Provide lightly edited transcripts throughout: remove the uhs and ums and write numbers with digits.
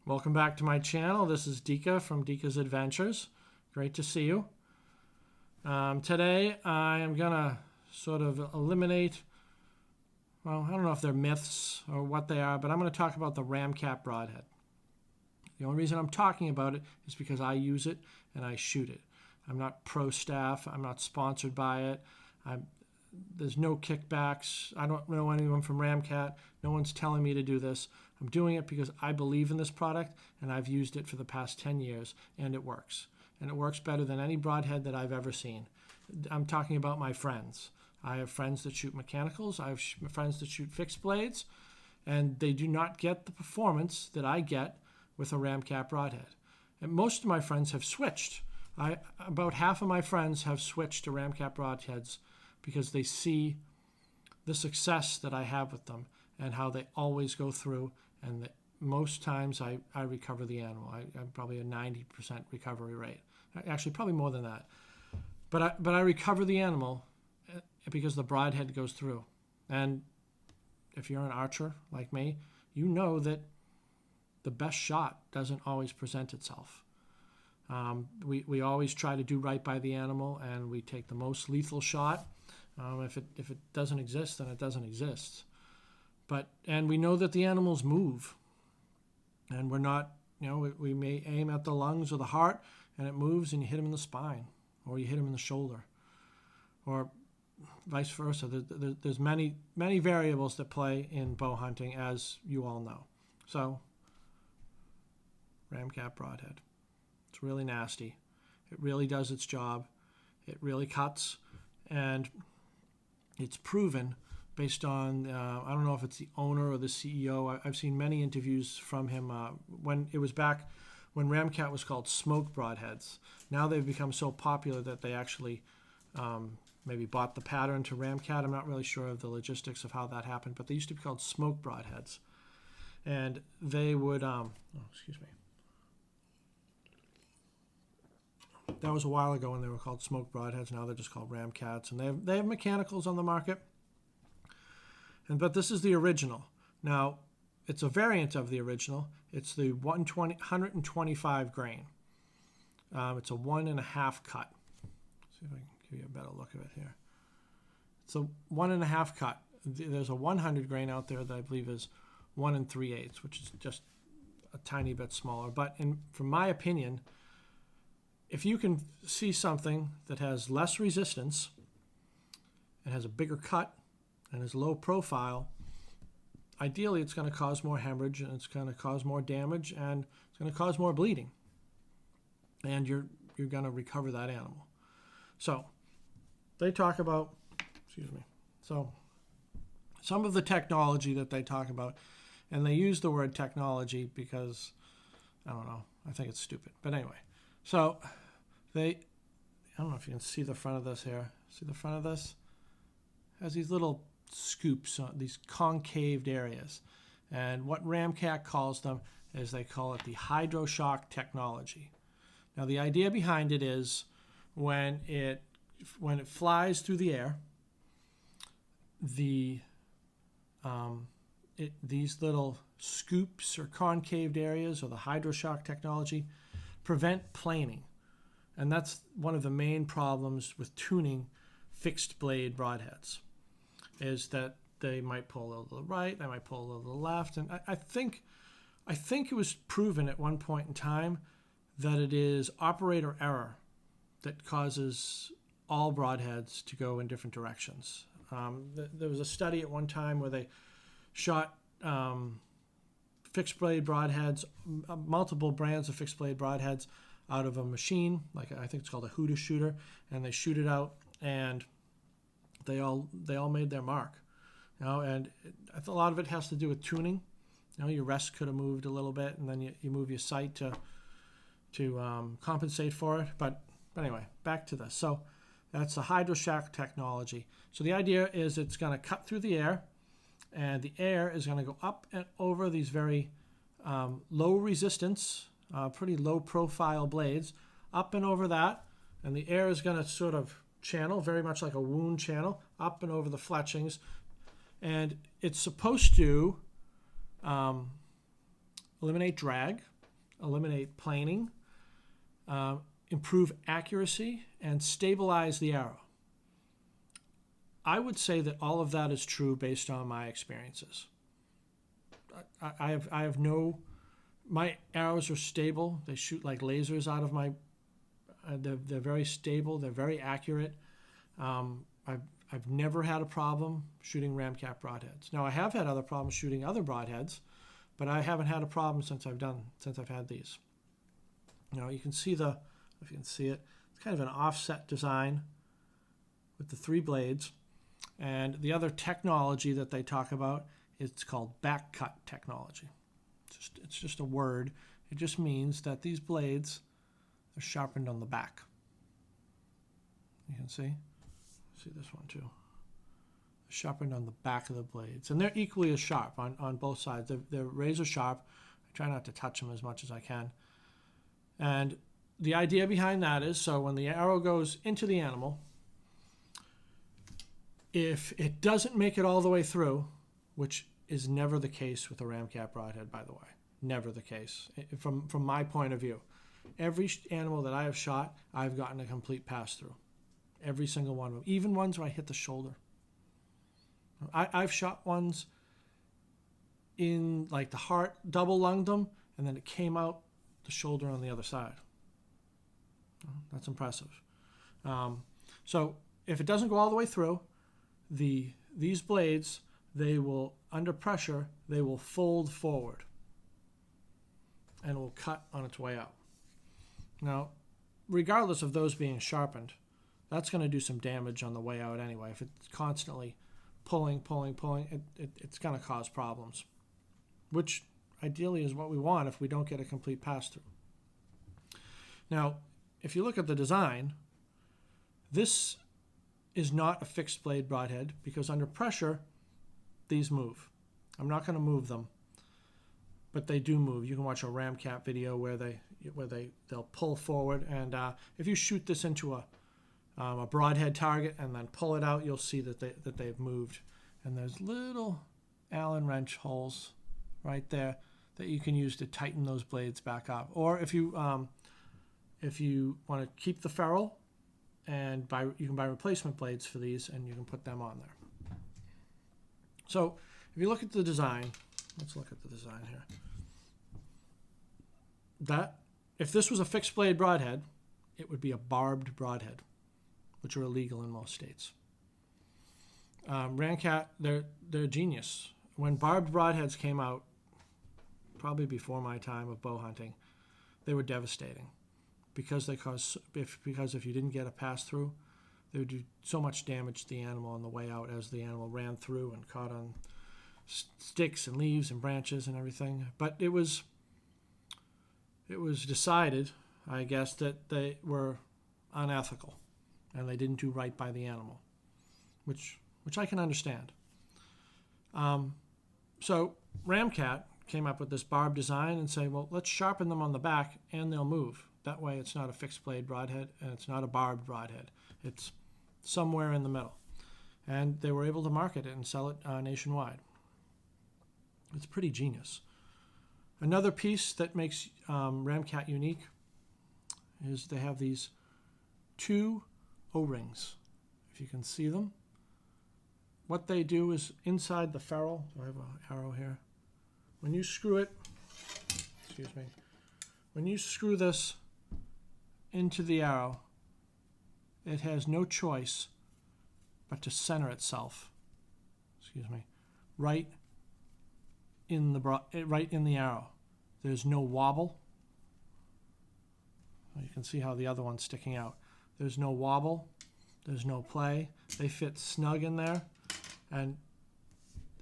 Welcome back to my channel. This is Dika from Dika's Adventures. Great to see you. Today I am going to sort of eliminate, well, I don't know if they're myths or what they are, but I'm going to talk about the Ramcat Broadhead. The only reason I'm talking about it is because I use it and I shoot it. I'm not pro staff. I'm not sponsored by it. There's no kickbacks. I don't know anyone from Ramcat. No one's telling me to do this. I'm doing it because I believe in this product and I've used it for the past 10 years and it works. And it works better than any broadhead that I've ever seen. I'm talking about my friends. I have friends that shoot mechanicals. I have friends that shoot fixed blades, and they do not get the performance that I get with a Ramcat broadhead. And most of my friends have switched. About half of my friends have switched to Ramcat broadheads because they see the success that I have with them and how they always go through, and that most times I recover the animal. I'm probably a 90% recovery rate. Actually, probably more than that. But I recover the animal because the broadhead goes through. And if you're an archer like me, you know that the best shot doesn't always present itself. We always try to do right by the animal, and we take the most lethal shot. If it doesn't exist, then it doesn't exist. And we know that the animals move, and we're not, we may aim at the lungs or the heart, and it moves, and you hit him in the spine, or you hit him in the shoulder, or vice versa. There's many variables that play in bow hunting, as you all know. So, Ramcat broadhead. It's really nasty. It really does its job. It really cuts, and it's proven based on, I don't know if it's the owner or the CEO. I've seen many interviews from him when it was back when Ramcat was called Smoke Broadheads. Now they've become so popular that they actually maybe bought the pattern to Ramcat. I'm not really sure of the logistics of how that happened, but they used to be called Smoke Broadheads. And they would, excuse me. That was a while ago when they were called Smoke Broadheads. Now they're just called Ramcats. And they have mechanicals on the market. But this is the original. Now, it's a variant of the original. It's the 125 grain. It's a 1.5 cut. Let's see if I can give you a better look of it here. It's a 1.5 cut. There's a 100 grain out there that I believe is 1 3/8, which is just a tiny bit smaller. But from my opinion, if you can see something that has less resistance and has a bigger cut and is low profile, ideally it's going to cause more hemorrhage, and it's going to cause more damage, and it's going to cause more bleeding. And you're going to recover that animal. So they talk about, so some of the technology that they talk about, and they use the word technology because, I don't know, I think it's stupid. But anyway, so I don't know if you can see the front of this here. See the front of this? It has these little scoops, these concaved areas. And what Ramcat calls them is they call it the hydroshock technology. Now the idea behind it is when it flies through the air, these little scoops or concaved areas, or the hydroshock technology, prevent planing. And that's one of the main problems with tuning fixed blade broadheads, is that they might pull a little to the right, they might pull a little to the left. And I think it was proven at one point in time that it is operator error that causes all broadheads to go in different directions. There was a study at one time where they shot fixed blade broadheads, multiple brands of fixed blade broadheads, out of a machine, like I think it's called a Huda shooter, and they shoot it out, and they all made their mark. And a lot of it has to do with tuning. Your rest could have moved a little bit, and then you move your sight to compensate for it. But anyway, back to this. So that's the hydroshock technology. So the idea is it's going to cut through the air, and the air is going to go up and over these very low resistance, pretty low profile blades, up and over that, and the air is going to sort of channel, very much like a wound channel, up and over the fletchings, and it's supposed to eliminate drag, eliminate planing, improve accuracy, and stabilize the arrow. I would say that all of that is true based on my experiences. I have no, my arrows are stable. They shoot like lasers out of my, they're very stable. They're very accurate. I've never had a problem shooting Ramcat broadheads. Now I have had other problems shooting other broadheads, but I haven't had a problem since I've had these. You know, you can see if you can see it, it's kind of an offset design with the 3 blades. And the other technology that they talk about, it's called back cut technology. It's just a word. It just means that these blades are sharpened on the back. You can see this one too. Sharpened on the back of the blades, and they're equally as sharp on both sides. They're razor sharp. I try not to touch them as much as I can. And the idea behind that is, so when the arrow goes into the animal, if it doesn't make it all the way through, which is never the case with a Ramcat broadhead, by the way, never the case from my point of view. Every animal that I have shot, I've gotten a complete pass through. Every single one of them, even ones where I hit the shoulder. I've shot ones in like the heart, double lunged them, and then it came out the shoulder on the other side. That's impressive. So if it doesn't go all the way through, these blades, they will, under pressure, they will fold forward and will cut on its way out. Now, regardless of those being sharpened, that's going to do some damage on the way out anyway. If it's constantly pulling, it's going to cause problems, which ideally is what we want if we don't get a complete pass-through. Now, if you look at the design, this is not a fixed blade broadhead because under pressure, these move. I'm not going to move them, but they do move. You can watch a Ramcat video where they'll pull forward, and if you shoot this into a broadhead target and then pull it out, you'll see that they've moved. And there's little Allen wrench holes right there that you can use to tighten those blades back up. Or if you want to keep the ferrule, and you can buy replacement blades for these, and you can put them on there. So if you look at the design, let's look at the design here. That if this was a fixed blade broadhead, it would be a barbed broadhead, which are illegal in most states. Ramcat, they're genius. When barbed broadheads came out, probably before my time of bow hunting, they were devastating because if you didn't get a pass through, they would do so much damage to the animal on the way out as the animal ran through and caught on sticks and leaves and branches and everything. But it was decided, I guess, that they were unethical and they didn't do right by the animal, which I can understand. So Ramcat came up with this barb design and say, well, let's sharpen them on the back and they'll move. That way it's not a fixed blade broadhead and it's not a barbed broadhead. It's somewhere in the middle. And they were able to market it and sell it nationwide. It's pretty genius. Another piece that makes Ramcat unique is they have these 2 O-rings, if you can see them. What they do is inside the ferrule, do I have an arrow here? When you screw it, when you screw this into the arrow, it has no choice but to center itself, right in the arrow. There's no wobble. You can see how the other one's sticking out. There's no wobble. There's no play. They fit snug in there, and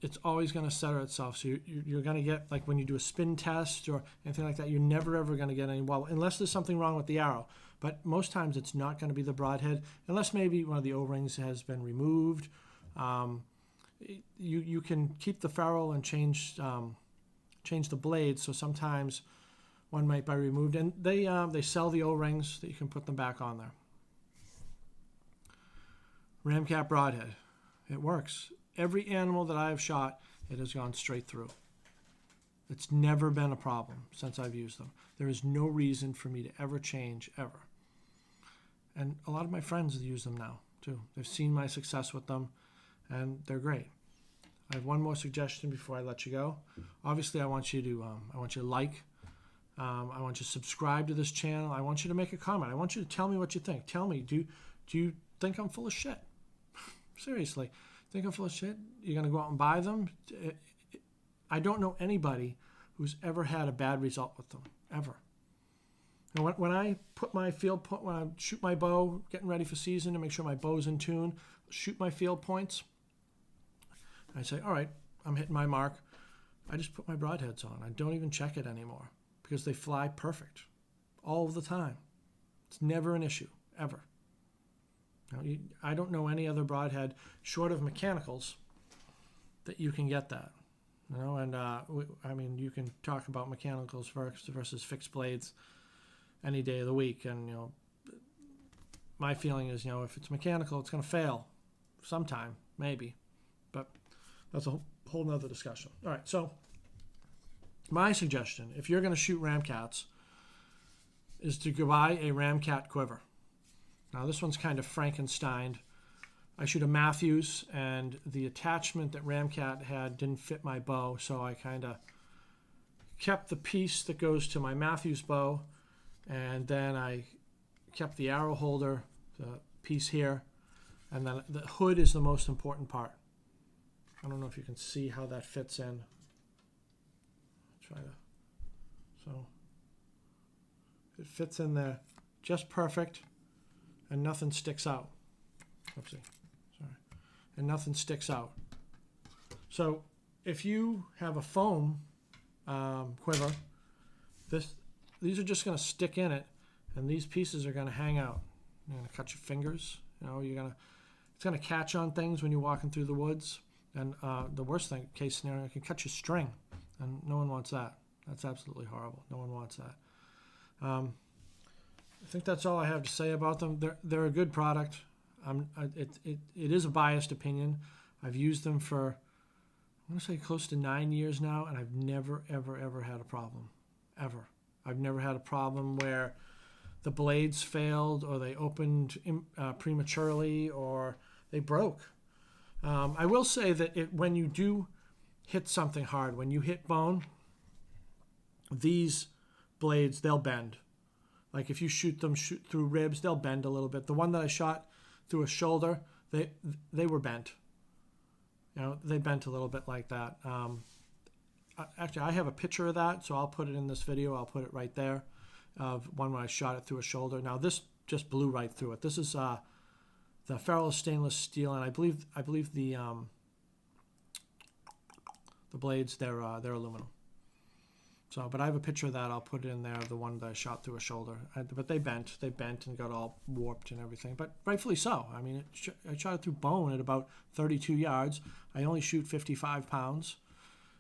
it's always going to center itself. So you're going to get, like when you do a spin test or anything like that, you're never ever going to get any wobble unless there's something wrong with the arrow. But most times it's not going to be the broadhead unless maybe one of the O-rings has been removed. You can keep the ferrule and change the blades. So sometimes one might be removed, and they sell the O-rings that you can put them back on there. Ramcat broadhead, it works. Every animal that I have shot, it has gone straight through. It's never been a problem since I've used them. There is no reason for me to ever change, ever. And a lot of my friends use them now, too. They've seen my success with them, and they're great. I have one more suggestion before I let you go. Obviously, I want you to like. I want you to subscribe to this channel. I want you to make a comment. I want you to tell me what you think. Tell me, do you think I'm full of shit? Seriously, think I'm full of shit? You're going to go out and buy them? I don't know anybody who's ever had a bad result with them, ever. And when I put my field point, when I shoot my bow, getting ready for season to make sure my bow's in tune, shoot my field points, I say, all right, I'm hitting my mark. I just put my broadheads on. I don't even check it anymore because they fly perfect all the time. It's never an issue, ever. Now, I don't know any other broadhead short of mechanicals that you can get that. And I mean, you can talk about mechanicals versus fixed blades any day of the week. And, my feeling is, if it's mechanical, it's going to fail sometime, maybe. But that's a whole nother discussion. All right, so my suggestion, if you're going to shoot Ramcats, is to go buy a Ramcat quiver. Now, this one's kind of Frankensteined. I shoot a Matthews, and the attachment that Ramcat had didn't fit my bow, so I kind of kept the piece that goes to my Matthews bow, and then I kept the arrow holder, the piece here, and then the hood is the most important part. I don't know if you can see how that fits in. So it fits in there just perfect, and nothing sticks out. Oopsie, sorry. And nothing sticks out. So if you have a foam quiver, these are just going to stick in it, and these pieces are going to hang out. You're going to cut your fingers. It's going to catch on things when you're walking through the woods. And the worst case scenario, it can cut your string, and no one wants that. That's absolutely horrible. No one wants that. I think that's all I have to say about them. They're a good product. It is a biased opinion. I've used them for, I want to say, close to 9 years now, and I've never, ever, ever had a problem. Ever. I've never had a problem where the blades failed, or they opened prematurely, or they broke. I will say that when you do hit something hard, when you hit bone, these blades, they'll bend. Like if you shoot through ribs, they'll bend a little bit. The one that I shot through a shoulder, they were bent. They bent a little bit like that. Actually, I have a picture of that, so I'll put it in this video. I'll put it right there of one when I shot it through a shoulder. Now this just blew right through it. This is the ferrule stainless steel, and I believe the blades they're aluminum. So, but I have a picture of that. I'll put it in there, the one that I shot through a shoulder. But they bent and got all warped and everything. But rightfully so. I mean, I shot it through bone at about 32 yards. I only shoot 55 pounds,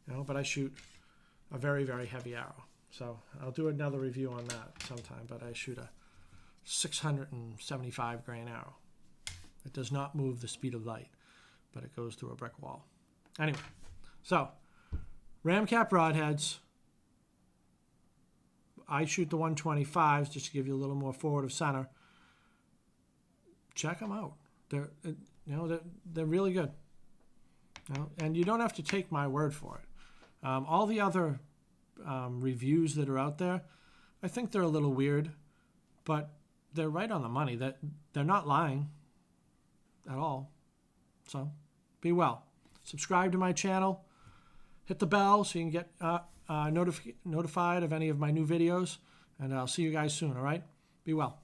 but I shoot a very, very heavy arrow. So I'll do another review on that sometime. But I shoot a 675 grain arrow. It does not move the speed of light, but it goes through a brick wall. Anyway, so Ramcat broadheads. I shoot the 125s just to give you a little more forward of center. Check them out. They're really good. And you don't have to take my word for it. All the other reviews that are out there, I think they're a little weird, but they're right on the money. That they're not lying at all. So be well. Subscribe to my channel. Hit the bell so you can get notified of any of my new videos, and I'll see you guys soon, all right? Be well.